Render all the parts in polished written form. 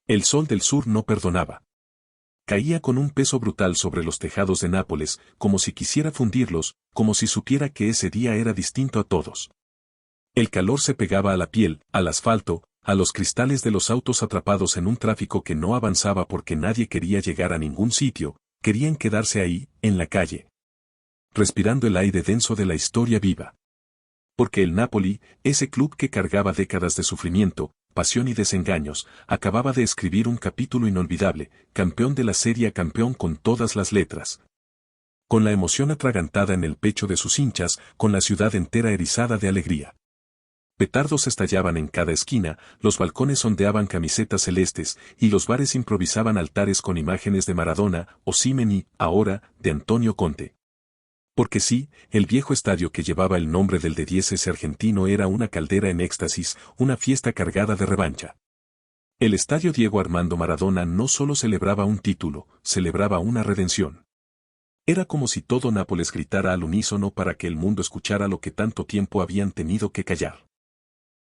El sol del sur no perdonaba. Caía con un peso brutal sobre los tejados de Nápoles, como si quisiera fundirlos, como si supiera que ese día era distinto a todos. El calor se pegaba a la piel, al asfalto, a los cristales de los autos atrapados en un tráfico que no avanzaba porque nadie quería llegar a ningún sitio, querían quedarse ahí, en la calle, respirando el aire denso de la historia viva. Porque el Napoli, ese club que cargaba décadas de sufrimiento, pasión y desengaños, acababa de escribir un capítulo inolvidable, campeón de la Serie A, campeón con todas las letras. Con la emoción atragantada en el pecho de sus hinchas, con la ciudad entera erizada de alegría. Petardos estallaban en cada esquina, los balcones ondeaban camisetas celestes, y los bares improvisaban altares con imágenes de Maradona, Osimhen y, ahora, de Antonio Conte. Porque sí, el viejo estadio que llevaba el nombre del de 10 ese argentino era una caldera en éxtasis, una fiesta cargada de revancha. El estadio Diego Armando Maradona no solo celebraba un título, celebraba una redención. Era como si todo Nápoles gritara al unísono para que el mundo escuchara lo que tanto tiempo habían tenido que callar.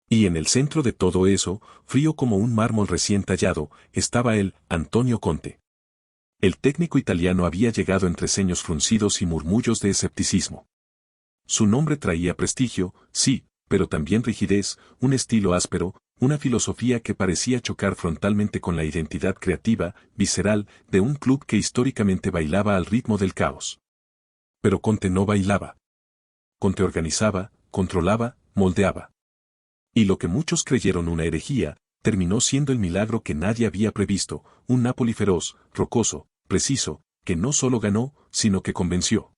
Y en el centro de todo eso, frío como un mármol recién tallado, estaba él, Antonio Conte. El técnico italiano había llegado entre ceños fruncidos y murmullos de escepticismo. Su nombre traía prestigio, sí, pero también rigidez, un estilo áspero, una filosofía que parecía chocar frontalmente con la identidad creativa, visceral, de un club que históricamente bailaba al ritmo del caos. Pero Conte no bailaba. Conte organizaba, controlaba, moldeaba. Y lo que muchos creyeron una herejía, terminó siendo el milagro que nadie había previsto, un Napoli feroz, rocoso, preciso, que no solo ganó, sino que convenció.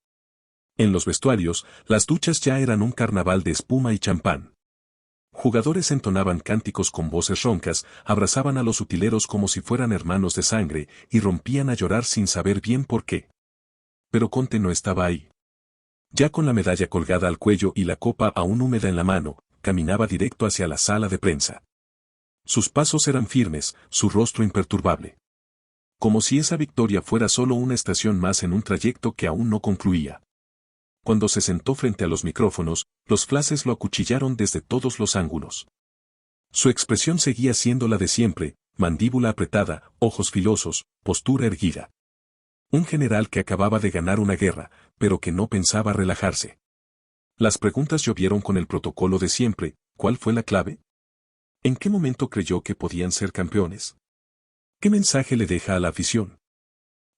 En los vestuarios, las duchas ya eran un carnaval de espuma y champán. Jugadores entonaban cánticos con voces roncas, abrazaban a los utileros como si fueran hermanos de sangre, y rompían a llorar sin saber bien por qué. Pero Conte no estaba ahí. Ya con la medalla colgada al cuello y la copa aún húmeda en la mano, caminaba directo hacia la sala de prensa. Sus pasos eran firmes, su rostro imperturbable. Como si esa victoria fuera solo una estación más en un trayecto que aún no concluía. Cuando se sentó frente a los micrófonos, los flashes lo acuchillaron desde todos los ángulos. Su expresión seguía siendo la de siempre, mandíbula apretada, ojos filosos, postura erguida. Un general que acababa de ganar una guerra, pero que no pensaba relajarse. Las preguntas llovieron con el protocolo de siempre. ¿Cuál fue la clave? ¿En qué momento creyó que podían ser campeones? ¿Qué mensaje le deja a la afición?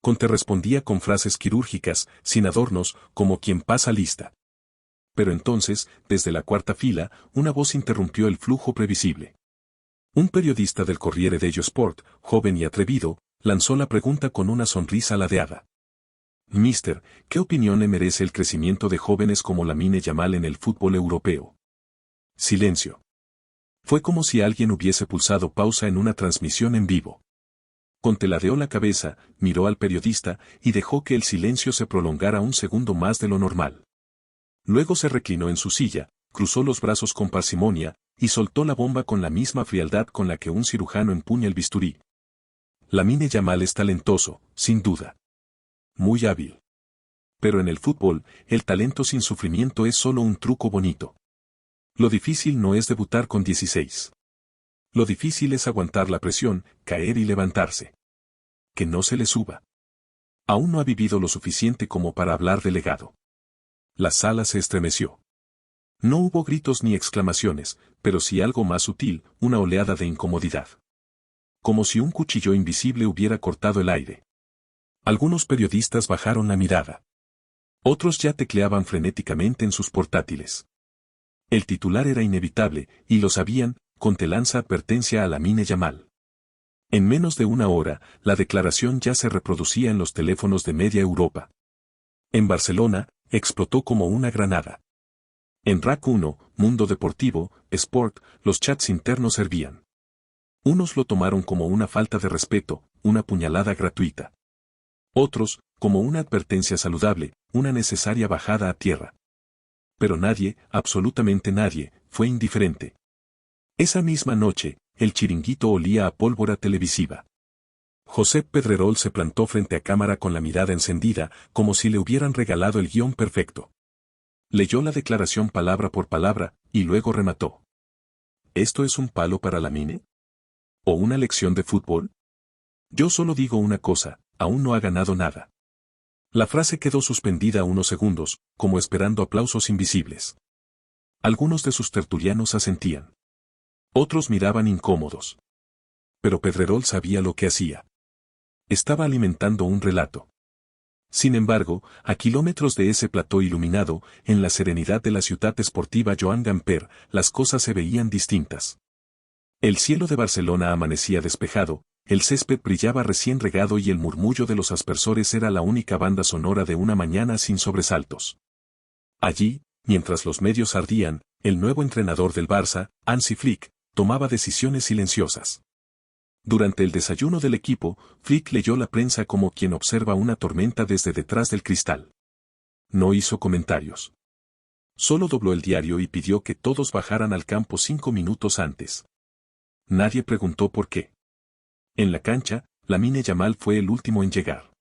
Conte respondía con frases quirúrgicas, sin adornos, como quien pasa lista. Pero entonces, desde la cuarta fila, una voz interrumpió el flujo previsible. Un periodista del Corriere dello Sport, joven y atrevido, lanzó la pregunta con una sonrisa ladeada. Mister, ¿qué opinión le merece el crecimiento de jóvenes como Lamine Yamal en el fútbol europeo? Silencio. Fue como si alguien hubiese pulsado pausa en una transmisión en vivo. Conte ladeó la cabeza, miró al periodista y dejó que el silencio se prolongara un segundo más de lo normal. Luego se reclinó en su silla, cruzó los brazos con parsimonia y soltó la bomba con la misma frialdad con la que un cirujano empuña el bisturí. Lamine Yamal es talentoso, sin duda. Muy hábil. Pero en el fútbol, el talento sin sufrimiento es solo un truco bonito. Lo difícil no es debutar con 16. Lo difícil es aguantar la presión, caer y levantarse. Que no se le suba. Aún no ha vivido lo suficiente como para hablar de legado. La sala se estremeció. No hubo gritos ni exclamaciones, pero sí algo más sutil, una oleada de incomodidad. Como si un cuchillo invisible hubiera cortado el aire. Algunos periodistas bajaron la mirada. Otros ya tecleaban frenéticamente en sus portátiles. El titular era inevitable, y lo sabían. Conte lanza advertencia a Lamine Yamal. En menos de una hora, la declaración ya se reproducía en los teléfonos de media Europa. En Barcelona, explotó como una granada. En RAC 1, Mundo Deportivo, Sport, los chats internos hervían. Unos lo tomaron como una falta de respeto, una puñalada gratuita. Otros, como una advertencia saludable, una necesaria bajada a tierra. Pero nadie, absolutamente nadie, fue indiferente. Esa misma noche, el chiringuito olía a pólvora televisiva. Josep Pedrerol se plantó frente a cámara con la mirada encendida, como si le hubieran regalado el guión perfecto. Leyó la declaración palabra por palabra, y luego remató. ¿Esto es un palo para Lamine? ¿O una lección de fútbol? Yo solo digo una cosa, aún no ha ganado nada. La frase quedó suspendida unos segundos, como esperando aplausos invisibles. Algunos de sus tertulianos asentían. Otros miraban incómodos. Pero Pedrerol sabía lo que hacía. Estaba alimentando un relato. Sin embargo, a kilómetros de ese plató iluminado, en la serenidad de la ciudad esportiva Joan Gamper, las cosas se veían distintas. El cielo de Barcelona amanecía despejado, el césped brillaba recién regado y el murmullo de los aspersores era la única banda sonora de una mañana sin sobresaltos. Allí, mientras los medios ardían, el nuevo entrenador del Barça, Hansi Flick, tomaba decisiones silenciosas. Durante el desayuno del equipo, Flick leyó la prensa como quien observa una tormenta desde detrás del cristal. No hizo comentarios. Solo dobló el diario y pidió que todos bajaran al campo 5 minutos antes. Nadie preguntó por qué. En la cancha, Lamine Yamal fue el último en llegar.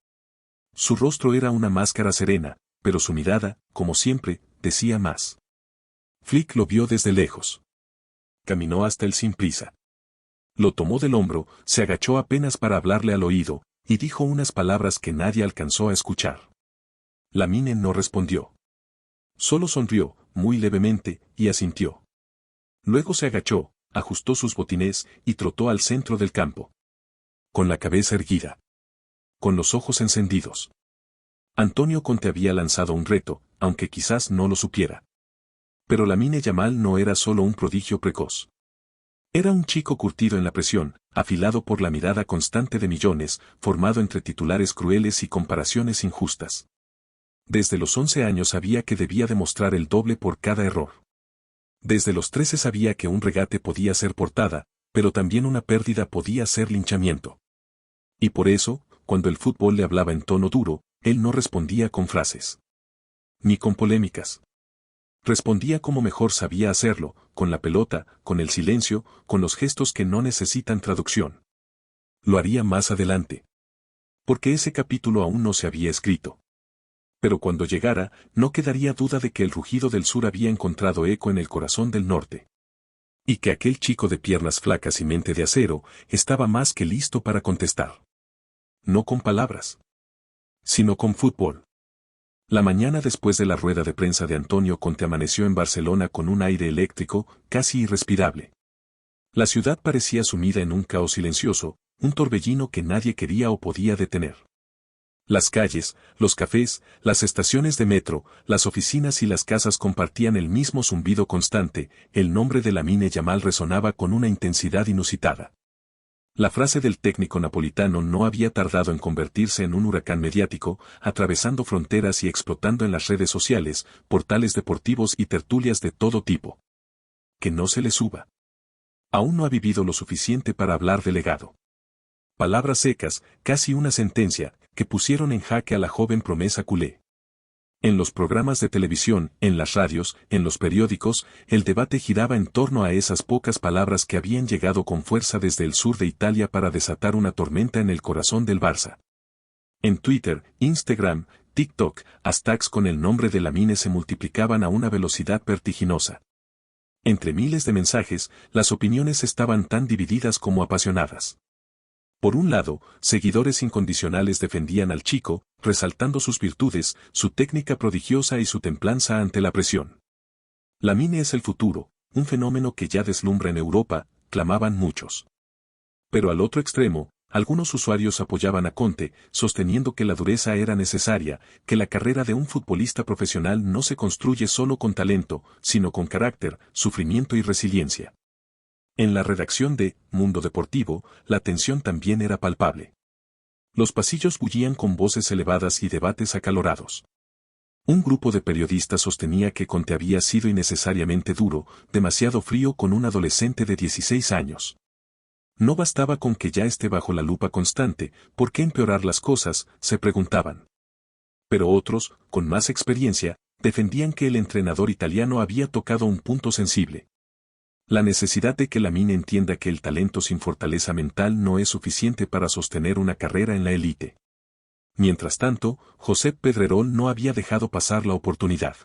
Su rostro era una máscara serena, pero su mirada, como siempre, decía más. Flick lo vio desde lejos. Caminó hasta él sin prisa. Lo tomó del hombro, se agachó apenas para hablarle al oído, y dijo unas palabras que nadie alcanzó a escuchar. Lamine no respondió. Solo sonrió, muy levemente, y asintió. Luego se agachó, ajustó sus botines, y trotó al centro del campo. Con la cabeza erguida. Con los ojos encendidos. Antonio Conte había lanzado un reto, aunque quizás no lo supiera. Pero Lamine Yamal no era solo un prodigio precoz. Era un chico curtido en la presión, afilado por la mirada constante de millones, formado entre titulares crueles y comparaciones injustas. Desde los 11 años sabía que debía demostrar el doble por cada error. Desde los 13 sabía que un regate podía ser portada, pero también una pérdida podía ser linchamiento. Y por eso, cuando el fútbol le hablaba en tono duro, él no respondía con frases. Ni con polémicas. Respondía como mejor sabía hacerlo, con la pelota, con el silencio, con los gestos que no necesitan traducción. Lo haría más adelante. Porque ese capítulo aún no se había escrito. Pero cuando llegara, no quedaría duda de que el rugido del sur había encontrado eco en el corazón del norte. Y que aquel chico de piernas flacas y mente de acero, estaba más que listo para contestar. No con palabras. Sino con fútbol. La mañana después de la rueda de prensa de Antonio Conte amaneció en Barcelona con un aire eléctrico, casi irrespirable. La ciudad parecía sumida en un caos silencioso, un torbellino que nadie quería o podía detener. Las calles, los cafés, las estaciones de metro, las oficinas y las casas compartían el mismo zumbido constante, el nombre de Lamine Yamal resonaba con una intensidad inusitada. La frase del técnico napolitano no había tardado en convertirse en un huracán mediático, atravesando fronteras y explotando en las redes sociales, portales deportivos y tertulias de todo tipo. Que no se le suba. Aún no ha vivido lo suficiente para hablar de legado. Palabras secas, casi una sentencia, que pusieron en jaque a la joven promesa culé. En los programas de televisión, en las radios, en los periódicos, el debate giraba en torno a esas pocas palabras que habían llegado con fuerza desde el sur de Italia para desatar una tormenta en el corazón del Barça. En Twitter, Instagram, TikTok, hashtags con el nombre de Lamine se multiplicaban a una velocidad vertiginosa. Entre miles de mensajes, las opiniones estaban tan divididas como apasionadas. Por un lado, seguidores incondicionales defendían al chico, resaltando sus virtudes, su técnica prodigiosa y su templanza ante la presión. Lamine es el futuro, un fenómeno que ya deslumbra en Europa, clamaban muchos. Pero al otro extremo, algunos usuarios apoyaban a Conte, sosteniendo que la dureza era necesaria, que la carrera de un futbolista profesional no se construye solo con talento, sino con carácter, sufrimiento y resiliencia. En la redacción de Mundo Deportivo, la tensión también era palpable. Los pasillos bullían con voces elevadas y debates acalorados. Un grupo de periodistas sostenía que Conte había sido innecesariamente duro, demasiado frío con un adolescente de 16 años. No bastaba con que ya esté bajo la lupa constante, ¿por qué empeorar las cosas?, se preguntaban. Pero otros, con más experiencia, defendían que el entrenador italiano había tocado un punto sensible. La necesidad de que Lamine entienda que el talento sin fortaleza mental no es suficiente para sostener una carrera en la élite. Mientras tanto, Josep Pedrerol no había dejado pasar la oportunidad.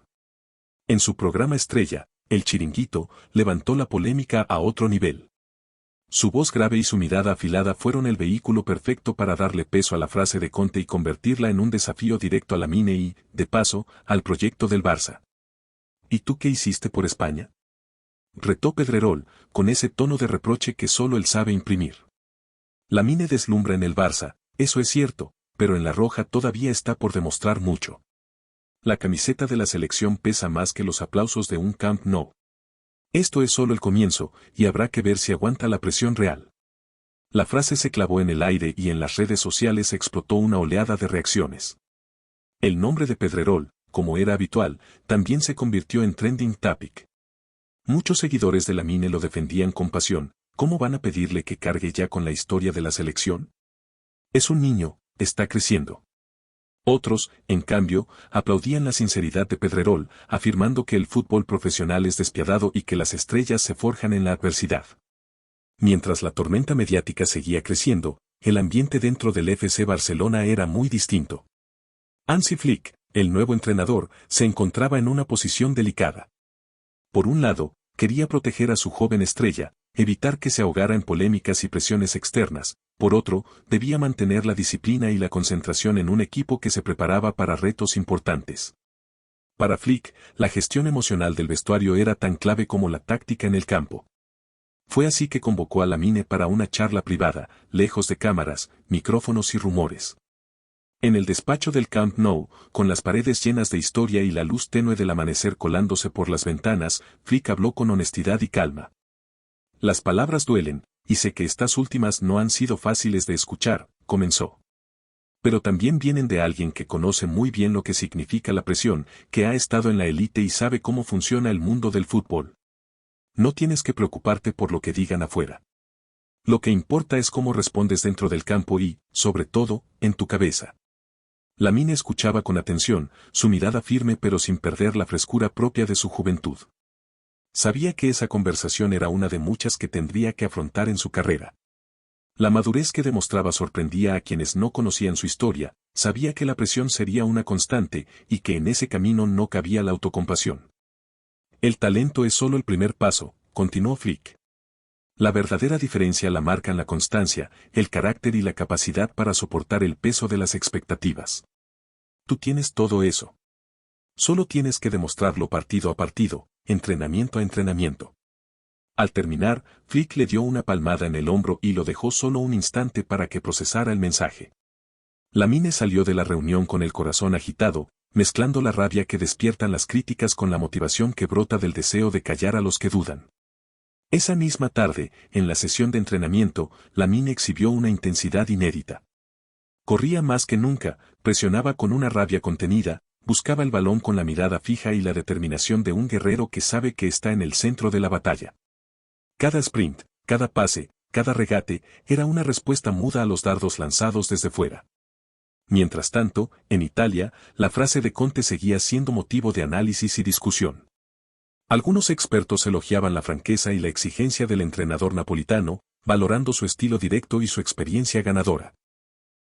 En su programa estrella, El Chiringuito, levantó la polémica a otro nivel. Su voz grave y su mirada afilada fueron el vehículo perfecto para darle peso a la frase de Conte y convertirla en un desafío directo a Lamine y, de paso, al proyecto del Barça. ¿Y tú qué hiciste por España?, retó Pedrerol, con ese tono de reproche que solo él sabe imprimir. Lamine deslumbra en el Barça, eso es cierto, pero en la roja todavía está por demostrar mucho. La camiseta de la selección pesa más que los aplausos de un Camp Nou. Esto es solo el comienzo, y habrá que ver si aguanta la presión real. La frase se clavó en el aire y en las redes sociales explotó una oleada de reacciones. El nombre de Pedrerol, como era habitual, también se convirtió en trending topic. Muchos seguidores de Lamine lo defendían con pasión. ¿Cómo van a pedirle que cargue ya con la historia de la selección? Es un niño, está creciendo. Otros, en cambio, aplaudían la sinceridad de Pedrerol, afirmando que el fútbol profesional es despiadado y que las estrellas se forjan en la adversidad. Mientras la tormenta mediática seguía creciendo, el ambiente dentro del FC Barcelona era muy distinto. Hansi Flick, el nuevo entrenador, se encontraba en una posición delicada. Por un lado, quería proteger a su joven estrella, evitar que se ahogara en polémicas y presiones externas. Por otro, debía mantener la disciplina y la concentración en un equipo que se preparaba para retos importantes. Para Flick, la gestión emocional del vestuario era tan clave como la táctica en el campo. Fue así que convocó a Lamine para una charla privada, lejos de cámaras, micrófonos y rumores. En el despacho del Camp Nou, con las paredes llenas de historia y la luz tenue del amanecer colándose por las ventanas, Flick habló con honestidad y calma. Las palabras duelen, y sé que estas últimas no han sido fáciles de escuchar, comenzó. Pero también vienen de alguien que conoce muy bien lo que significa la presión, que ha estado en la élite y sabe cómo funciona el mundo del fútbol. No tienes que preocuparte por lo que digan afuera. Lo que importa es cómo respondes dentro del campo y, sobre todo, en tu cabeza. Lamine escuchaba con atención, su mirada firme pero sin perder la frescura propia de su juventud. Sabía que esa conversación era una de muchas que tendría que afrontar en su carrera. La madurez que demostraba sorprendía a quienes no conocían su historia, sabía que la presión sería una constante y que en ese camino no cabía la autocompasión. El talento es solo el primer paso, continuó Flick. La verdadera diferencia la marcan la constancia, el carácter y la capacidad para soportar el peso de las expectativas. Tú tienes todo eso. Solo tienes que demostrarlo partido a partido, entrenamiento a entrenamiento. Al terminar, Flick le dio una palmada en el hombro y lo dejó solo un instante para que procesara el mensaje. Lamine salió de la reunión con el corazón agitado, mezclando la rabia que despiertan las críticas con la motivación que brota del deseo de callar a los que dudan. Esa misma tarde, en la sesión de entrenamiento, Lamine exhibió una intensidad inédita. Corría más que nunca, presionaba con una rabia contenida, buscaba el balón con la mirada fija y la determinación de un guerrero que sabe que está en el centro de la batalla. Cada sprint, cada pase, cada regate, era una respuesta muda a los dardos lanzados desde fuera. Mientras tanto, en Italia, la frase de Conte seguía siendo motivo de análisis y discusión. Algunos expertos elogiaban la franqueza y la exigencia del entrenador napolitano, valorando su estilo directo y su experiencia ganadora.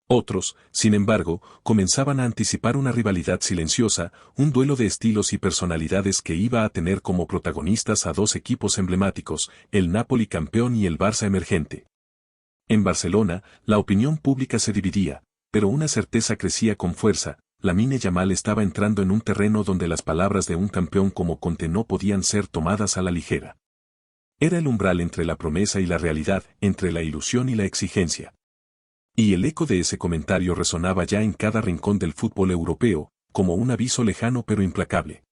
Otros, sin embargo, comenzaban a anticipar una rivalidad silenciosa, un duelo de estilos y personalidades que iba a tener como protagonistas a dos equipos emblemáticos, el Napoli campeón y el Barça emergente. En Barcelona, la opinión pública se dividía, pero una certeza crecía con fuerza: Lamine Yamal estaba entrando en un terreno donde las palabras de un campeón como Conte no podían ser tomadas a la ligera. Era el umbral entre la promesa y la realidad, entre la ilusión y la exigencia. Y el eco de ese comentario resonaba ya en cada rincón del fútbol europeo, como un aviso lejano pero implacable.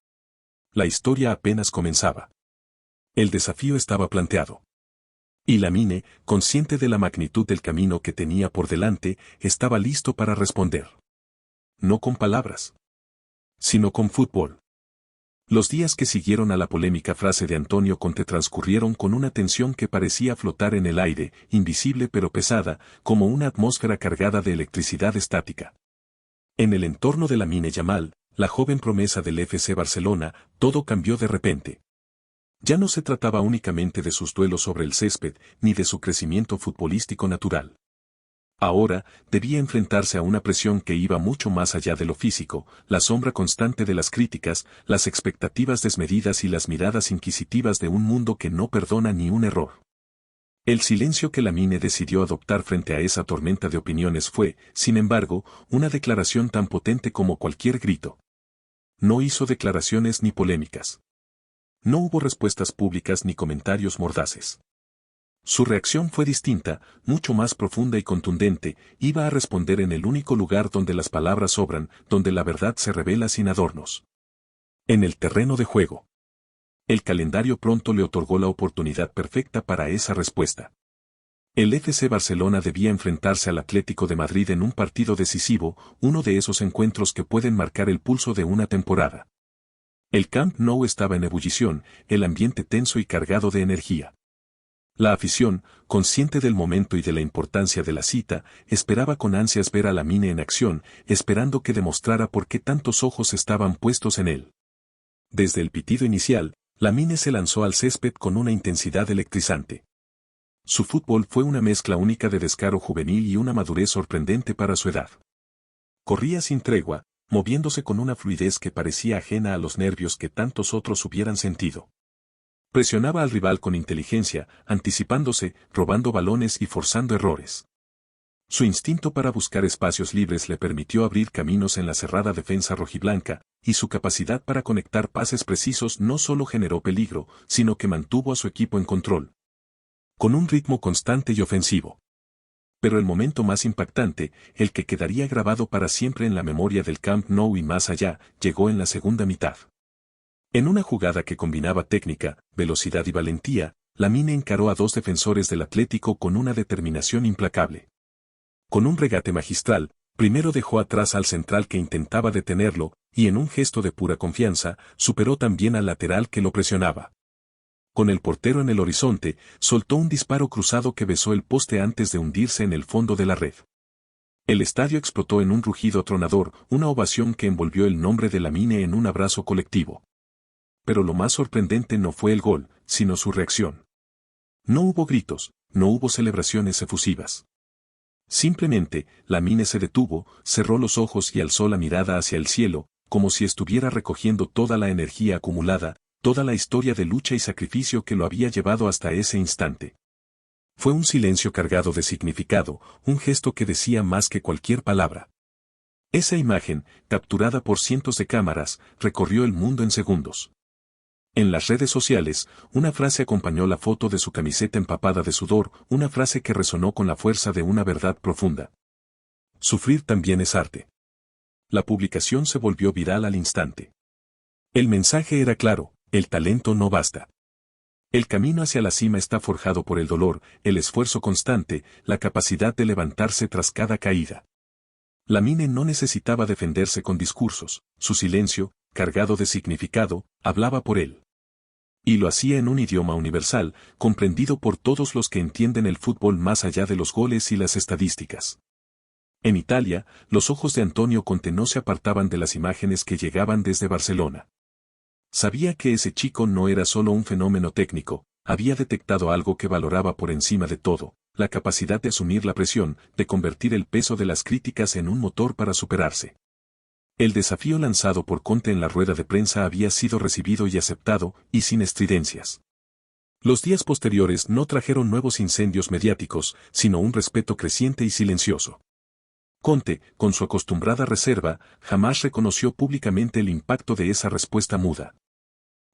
La historia apenas comenzaba. El desafío estaba planteado. Y Lamine, consciente de la magnitud del camino que tenía por delante, estaba listo para responder. No con palabras, sino con fútbol. Los días que siguieron a la polémica frase de Antonio Conte transcurrieron con una tensión que parecía flotar en el aire, invisible pero pesada, como una atmósfera cargada de electricidad estática. En el entorno de Lamine Yamal, la joven promesa del FC Barcelona, todo cambió de repente. Ya no se trataba únicamente de sus duelos sobre el césped, ni de su crecimiento futbolístico natural. Ahora, debía enfrentarse a una presión que iba mucho más allá de lo físico, la sombra constante de las críticas, las expectativas desmedidas y las miradas inquisitivas de un mundo que no perdona ni un error. El silencio que Lamine decidió adoptar frente a esa tormenta de opiniones fue, sin embargo, una declaración tan potente como cualquier grito. No hizo declaraciones ni polémicas. No hubo respuestas públicas ni comentarios mordaces. Su reacción fue distinta, mucho más profunda y contundente, iba a responder en el único lugar donde las palabras sobran, donde la verdad se revela sin adornos. En el terreno de juego. El calendario pronto le otorgó la oportunidad perfecta para esa respuesta. El FC Barcelona debía enfrentarse al Atlético de Madrid en un partido decisivo, uno de esos encuentros que pueden marcar el pulso de una temporada. El Camp Nou estaba en ebullición, el ambiente tenso y cargado de energía. La afición, consciente del momento y de la importancia de la cita, esperaba con ansias ver a Lamine en acción, esperando que demostrara por qué tantos ojos estaban puestos en él. Desde el pitido inicial, Lamine se lanzó al césped con una intensidad electrizante. Su fútbol fue una mezcla única de descaro juvenil y una madurez sorprendente para su edad. Corría sin tregua, moviéndose con una fluidez que parecía ajena a los nervios que tantos otros hubieran sentido. Presionaba al rival con inteligencia, anticipándose, robando balones y forzando errores. Su instinto para buscar espacios libres le permitió abrir caminos en la cerrada defensa rojiblanca, y su capacidad para conectar pases precisos no solo generó peligro, sino que mantuvo a su equipo en control. Con un ritmo constante y ofensivo. Pero el momento más impactante, el que quedaría grabado para siempre en la memoria del Camp Nou y más allá, llegó en la segunda mitad. En una jugada que combinaba técnica, velocidad y valentía, Lamine encaró a dos defensores del Atlético con una determinación implacable. Con un regate magistral, primero dejó atrás al central que intentaba detenerlo, y en un gesto de pura confianza, superó también al lateral que lo presionaba. Con el portero en el horizonte, soltó un disparo cruzado que besó el poste antes de hundirse en el fondo de la red. El estadio explotó en un rugido atronador, una ovación que envolvió el nombre de Lamine en un abrazo colectivo. Pero lo más sorprendente no fue el gol, sino su reacción. No hubo gritos, no hubo celebraciones efusivas. Simplemente, Lamine se detuvo, cerró los ojos y alzó la mirada hacia el cielo, como si estuviera recogiendo toda la energía acumulada, toda la historia de lucha y sacrificio que lo había llevado hasta ese instante. Fue un silencio cargado de significado, un gesto que decía más que cualquier palabra. Esa imagen, capturada por cientos de cámaras, recorrió el mundo en segundos. En las redes sociales, una frase acompañó la foto de su camiseta empapada de sudor, una frase que resonó con la fuerza de una verdad profunda. Sufrir también es arte. La publicación se volvió viral al instante. El mensaje era claro, el talento no basta. El camino hacia la cima está forjado por el dolor, el esfuerzo constante, la capacidad de levantarse tras cada caída. Lamine no necesitaba defenderse con discursos, su silencio, cargado de significado, hablaba por él. Y lo hacía en un idioma universal, comprendido por todos los que entienden el fútbol más allá de los goles y las estadísticas. En Italia, los ojos de Antonio Conte no se apartaban de las imágenes que llegaban desde Barcelona. Sabía que ese chico no era solo un fenómeno técnico, había detectado algo que valoraba por encima de todo, la capacidad de asumir la presión, de convertir el peso de las críticas en un motor para superarse. El desafío lanzado por Conte en la rueda de prensa había sido recibido y aceptado, y sin estridencias. Los días posteriores no trajeron nuevos incendios mediáticos, sino un respeto creciente y silencioso. Conte, con su acostumbrada reserva, jamás reconoció públicamente el impacto de esa respuesta muda.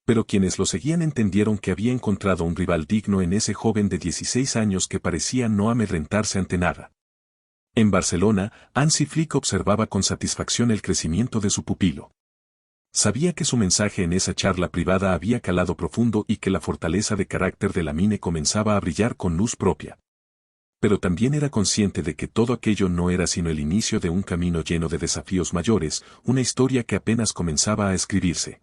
Pero quienes lo seguían entendieron que había encontrado un rival digno en ese joven de 16 años que parecía no amedrentarse ante nada. En Barcelona, Hansi Flick observaba con satisfacción el crecimiento de su pupilo. Sabía que su mensaje en esa charla privada había calado profundo y que la fortaleza de carácter de Lamine comenzaba a brillar con luz propia. Pero también era consciente de que todo aquello no era sino el inicio de un camino lleno de desafíos mayores, una historia que apenas comenzaba a escribirse.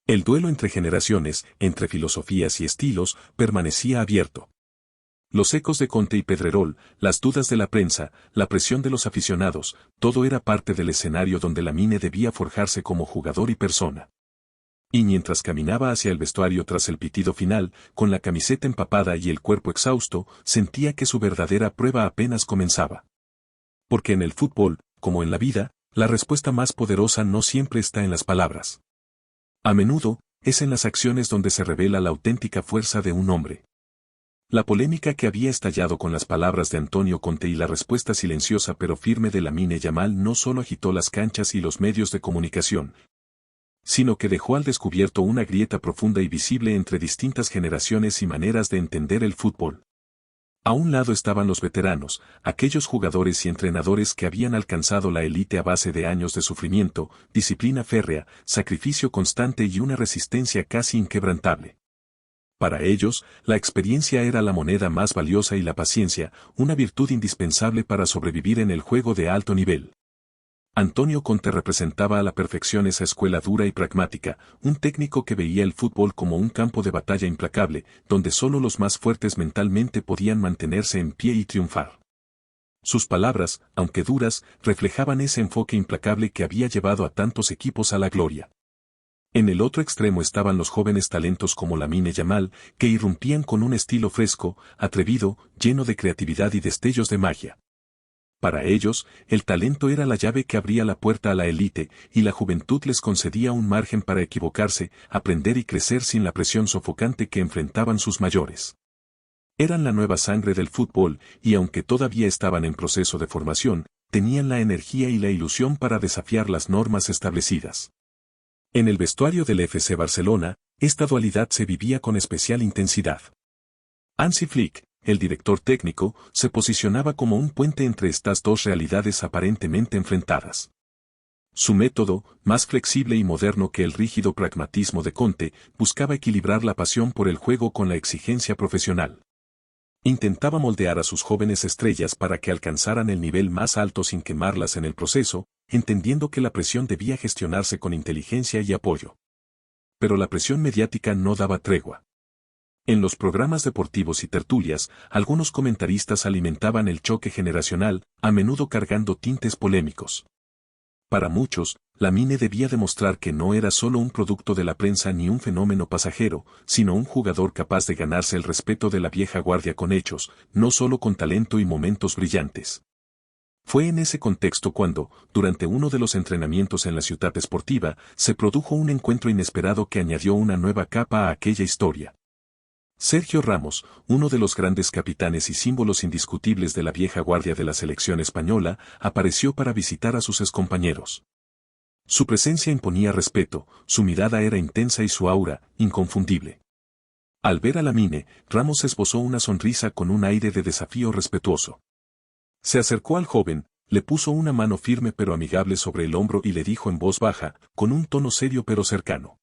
El duelo entre generaciones, entre filosofías y estilos, permanecía abierto. Los ecos de Conte y Pedrerol, las dudas de la prensa, la presión de los aficionados, todo era parte del escenario donde Lamine debía forjarse como jugador y persona. Y mientras caminaba hacia el vestuario tras el pitido final, con la camiseta empapada y el cuerpo exhausto, sentía que su verdadera prueba apenas comenzaba. Porque en el fútbol, como en la vida, la respuesta más poderosa no siempre está en las palabras. A menudo, es en las acciones donde se revela la auténtica fuerza de un hombre. La polémica que había estallado con las palabras de Antonio Conte y la respuesta silenciosa pero firme de Lamine Yamal no solo agitó las canchas y los medios de comunicación, sino que dejó al descubierto una grieta profunda y visible entre distintas generaciones y maneras de entender el fútbol. A un lado estaban los veteranos, aquellos jugadores y entrenadores que habían alcanzado la élite a base de años de sufrimiento, disciplina férrea, sacrificio constante y una resistencia casi inquebrantable. Para ellos, la experiencia era la moneda más valiosa y la paciencia, una virtud indispensable para sobrevivir en el juego de alto nivel. Antonio Conte representaba a la perfección esa escuela dura y pragmática, un técnico que veía el fútbol como un campo de batalla implacable, donde solo los más fuertes mentalmente podían mantenerse en pie y triunfar. Sus palabras, aunque duras, reflejaban ese enfoque implacable que había llevado a tantos equipos a la gloria. En el otro extremo estaban los jóvenes talentos como Lamine Yamal, que irrumpían con un estilo fresco, atrevido, lleno de creatividad y destellos de magia. Para ellos, el talento era la llave que abría la puerta a la élite, y la juventud les concedía un margen para equivocarse, aprender y crecer sin la presión sofocante que enfrentaban sus mayores. Eran la nueva sangre del fútbol, y aunque todavía estaban en proceso de formación, tenían la energía y la ilusión para desafiar las normas establecidas. En el vestuario del FC Barcelona, esta dualidad se vivía con especial intensidad. Hansi Flick, el director técnico, se posicionaba como un puente entre estas dos realidades aparentemente enfrentadas. Su método, más flexible y moderno que el rígido pragmatismo de Conte, buscaba equilibrar la pasión por el juego con la exigencia profesional. Intentaba moldear a sus jóvenes estrellas para que alcanzaran el nivel más alto sin quemarlas en el proceso, entendiendo que la presión debía gestionarse con inteligencia y apoyo. Pero la presión mediática no daba tregua. En los programas deportivos y tertulias, algunos comentaristas alimentaban el choque generacional, a menudo cargando tintes polémicos. Para muchos, Lamine debía demostrar que no era solo un producto de la prensa ni un fenómeno pasajero, sino un jugador capaz de ganarse el respeto de la vieja guardia con hechos, no solo con talento y momentos brillantes. Fue en ese contexto cuando, durante uno de los entrenamientos en la ciudad esportiva, se produjo un encuentro inesperado que añadió una nueva capa a aquella historia. Sergio Ramos, uno de los grandes capitanes y símbolos indiscutibles de la vieja guardia de la selección española, apareció para visitar a sus excompañeros. Su presencia imponía respeto, su mirada era intensa y su aura, inconfundible. Al ver a Lamine, Ramos esbozó una sonrisa con un aire de desafío respetuoso. Se acercó al joven, le puso una mano firme pero amigable sobre el hombro y le dijo en voz baja, con un tono serio pero cercano: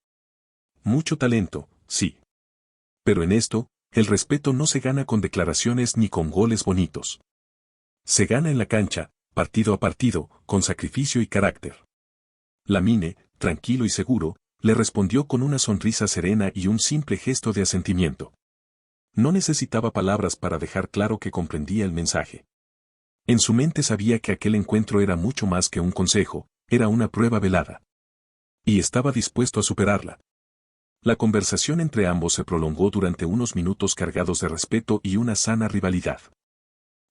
mucho talento, sí. Pero en esto, el respeto no se gana con declaraciones ni con goles bonitos. Se gana en la cancha, partido a partido, con sacrificio y carácter. Lamine, tranquilo y seguro, le respondió con una sonrisa serena y un simple gesto de asentimiento. No necesitaba palabras para dejar claro que comprendía el mensaje. En su mente sabía que aquel encuentro era mucho más que un consejo, era una prueba velada. Y estaba dispuesto a superarla. La conversación entre ambos se prolongó durante unos minutos cargados de respeto y una sana rivalidad.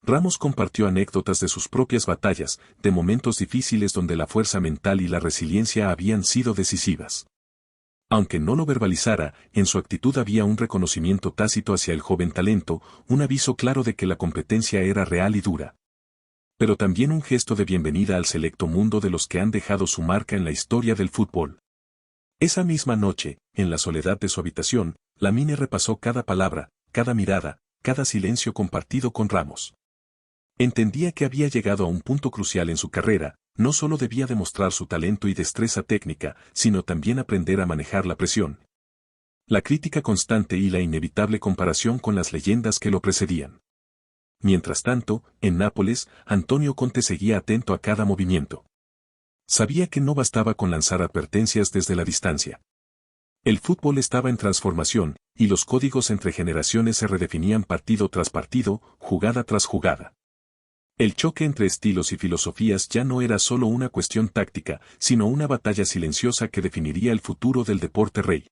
Ramos compartió anécdotas de sus propias batallas, de momentos difíciles donde la fuerza mental y la resiliencia habían sido decisivas. Aunque no lo verbalizara, en su actitud había un reconocimiento tácito hacia el joven talento, un aviso claro de que la competencia era real y dura. Pero también un gesto de bienvenida al selecto mundo de los que han dejado su marca en la historia del fútbol. Esa misma noche, en la soledad de su habitación, Lamine repasó cada palabra, cada mirada, cada silencio compartido con Ramos. Entendía que había llegado a un punto crucial en su carrera, no solo debía demostrar su talento y destreza técnica, sino también aprender a manejar la presión, la crítica constante y la inevitable comparación con las leyendas que lo precedían. Mientras tanto, en Nápoles, Antonio Conte seguía atento a cada movimiento. Sabía que no bastaba con lanzar advertencias desde la distancia. El fútbol estaba en transformación, y los códigos entre generaciones se redefinían partido tras partido, jugada tras jugada. El choque entre estilos y filosofías ya no era solo una cuestión táctica, sino una batalla silenciosa que definiría el futuro del deporte rey.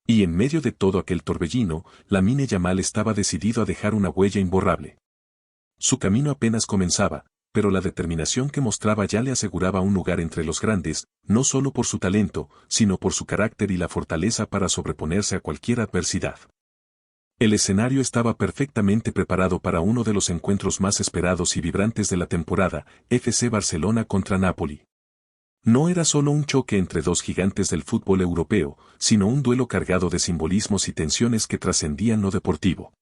Y en medio de todo aquel torbellino, Lamine Yamal estaba decidido a dejar una huella imborrable. Su camino apenas comenzaba, pero la determinación que mostraba ya le aseguraba un lugar entre los grandes, no solo por su talento, sino por su carácter y la fortaleza para sobreponerse a cualquier adversidad. El escenario estaba perfectamente preparado para uno de los encuentros más esperados y vibrantes de la temporada, FC Barcelona contra Napoli. No era solo un choque entre dos gigantes del fútbol europeo, sino un duelo cargado de simbolismos y tensiones que trascendían lo deportivo.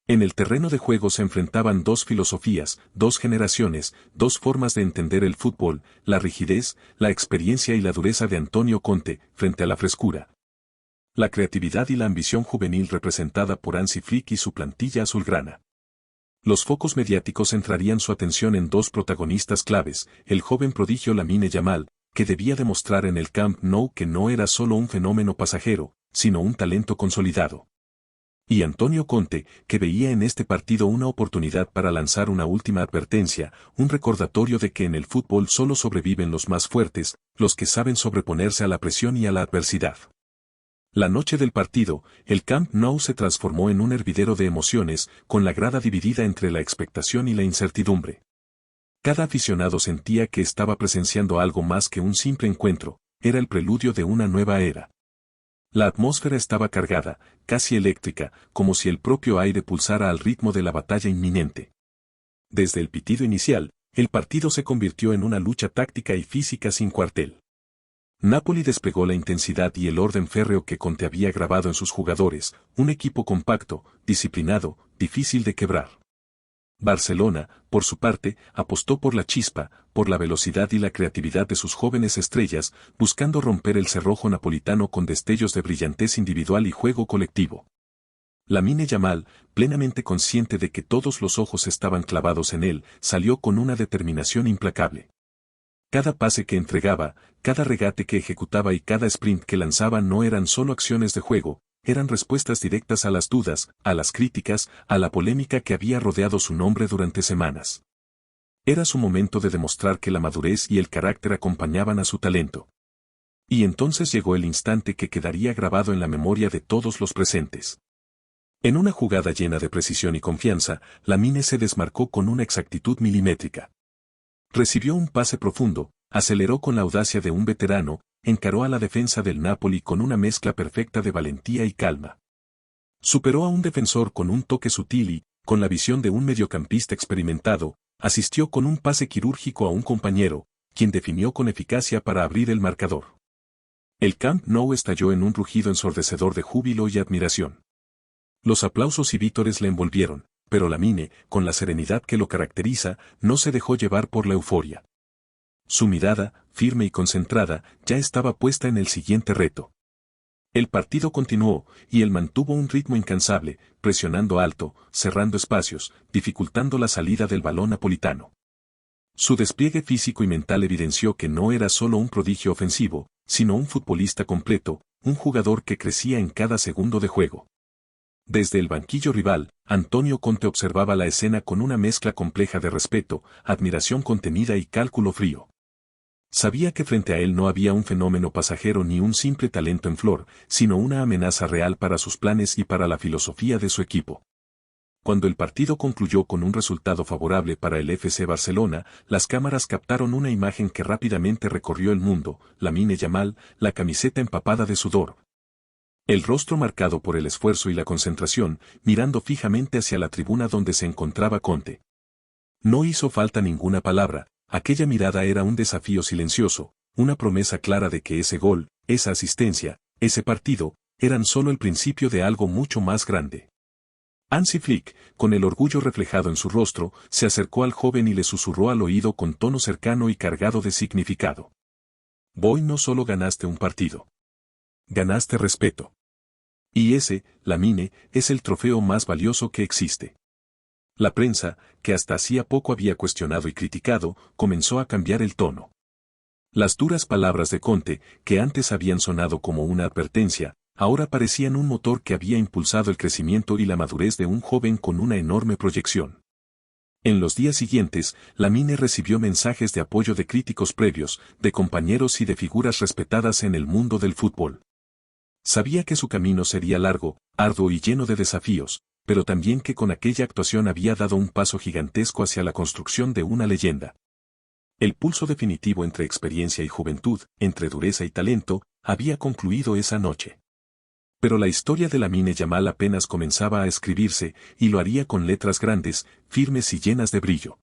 En el terreno de juego se enfrentaban dos filosofías, dos generaciones, dos formas de entender el fútbol, la rigidez, la experiencia y la dureza de Antonio Conte, frente a la frescura, la creatividad y la ambición juvenil representada por Hansi Flick y su plantilla azulgrana. Los focos mediáticos centrarían su atención en dos protagonistas claves, el joven prodigio Lamine Yamal, que debía demostrar en el Camp Nou que no era solo un fenómeno pasajero, sino un talento consolidado. Y Antonio Conte, que veía en este partido una oportunidad para lanzar una última advertencia, un recordatorio de que en el fútbol solo sobreviven los más fuertes, los que saben sobreponerse a la presión y a la adversidad. La noche del partido, el Camp Nou se transformó en un hervidero de emociones, con la grada dividida entre la expectación y la incertidumbre. Cada aficionado sentía que estaba presenciando algo más que un simple encuentro, era el preludio de una nueva era. La atmósfera estaba cargada, casi eléctrica, como si el propio aire pulsara al ritmo de la batalla inminente. Desde el pitido inicial, el partido se convirtió en una lucha táctica y física sin cuartel. Napoli desplegó la intensidad y el orden férreo que Conte había grabado en sus jugadores, un equipo compacto, disciplinado, difícil de quebrar. Barcelona, por su parte, apostó por la chispa, por la velocidad y la creatividad de sus jóvenes estrellas, buscando romper el cerrojo napolitano con destellos de brillantez individual y juego colectivo. Lamine Yamal, plenamente consciente de que todos los ojos estaban clavados en él, salió con una determinación implacable. Cada pase que entregaba, cada regate que ejecutaba y cada sprint que lanzaba no eran solo acciones de juego, eran respuestas directas a las dudas, a las críticas, a la polémica que había rodeado su nombre durante semanas. Era su momento de demostrar que la madurez y el carácter acompañaban a su talento. Y entonces llegó el instante que quedaría grabado en la memoria de todos los presentes. En una jugada llena de precisión y confianza, Lamine se desmarcó con una exactitud milimétrica. Recibió un pase profundo, aceleró con la audacia de un veterano, encaró a la defensa del Napoli con una mezcla perfecta de valentía y calma. Superó a un defensor con un toque sutil y, con la visión de un mediocampista experimentado, asistió con un pase quirúrgico a un compañero, quien definió con eficacia para abrir el marcador. El Camp Nou estalló en un rugido ensordecedor de júbilo y admiración. Los aplausos y vítores le envolvieron, pero Lamine, con la serenidad que lo caracteriza, no se dejó llevar por la euforia. Su mirada, firme y concentrada, ya estaba puesta en el siguiente reto. El partido continuó, y él mantuvo un ritmo incansable, presionando alto, cerrando espacios, dificultando la salida del balón napolitano. Su despliegue físico y mental evidenció que no era solo un prodigio ofensivo, sino un futbolista completo, un jugador que crecía en cada segundo de juego. Desde el banquillo rival, Antonio Conte observaba la escena con una mezcla compleja de respeto, admiración contenida y cálculo frío. Sabía que frente a él no había un fenómeno pasajero ni un simple talento en flor, sino una amenaza real para sus planes y para la filosofía de su equipo. Cuando el partido concluyó con un resultado favorable para el FC Barcelona, las cámaras captaron una imagen que rápidamente recorrió el mundo, Lamine Yamal, la camiseta empapada de sudor. El rostro marcado por el esfuerzo y la concentración, mirando fijamente hacia la tribuna donde se encontraba Conte. No hizo falta ninguna palabra, aquella mirada era un desafío silencioso, una promesa clara de que ese gol, esa asistencia, ese partido, eran solo el principio de algo mucho más grande. Hansi Flick, con el orgullo reflejado en su rostro, se acercó al joven y le susurró al oído con tono cercano y cargado de significado. Hoy no solo ganaste un partido. Ganaste respeto. Y ese, Lamine, es el trofeo más valioso que existe. La prensa, que hasta hacía poco había cuestionado y criticado, comenzó a cambiar el tono. Las duras palabras de Conte, que antes habían sonado como una advertencia, ahora parecían un motor que había impulsado el crecimiento y la madurez de un joven con una enorme proyección. En los días siguientes, Lamine recibió mensajes de apoyo de críticos previos, de compañeros y de figuras respetadas en el mundo del fútbol. Sabía que su camino sería largo, arduo y lleno de desafíos, pero también que con aquella actuación había dado un paso gigantesco hacia la construcción de una leyenda. El pulso definitivo entre experiencia y juventud, entre dureza y talento, había concluido esa noche. Pero la historia de Lamine Yamal apenas comenzaba a escribirse, y lo haría con letras grandes, firmes y llenas de brillo.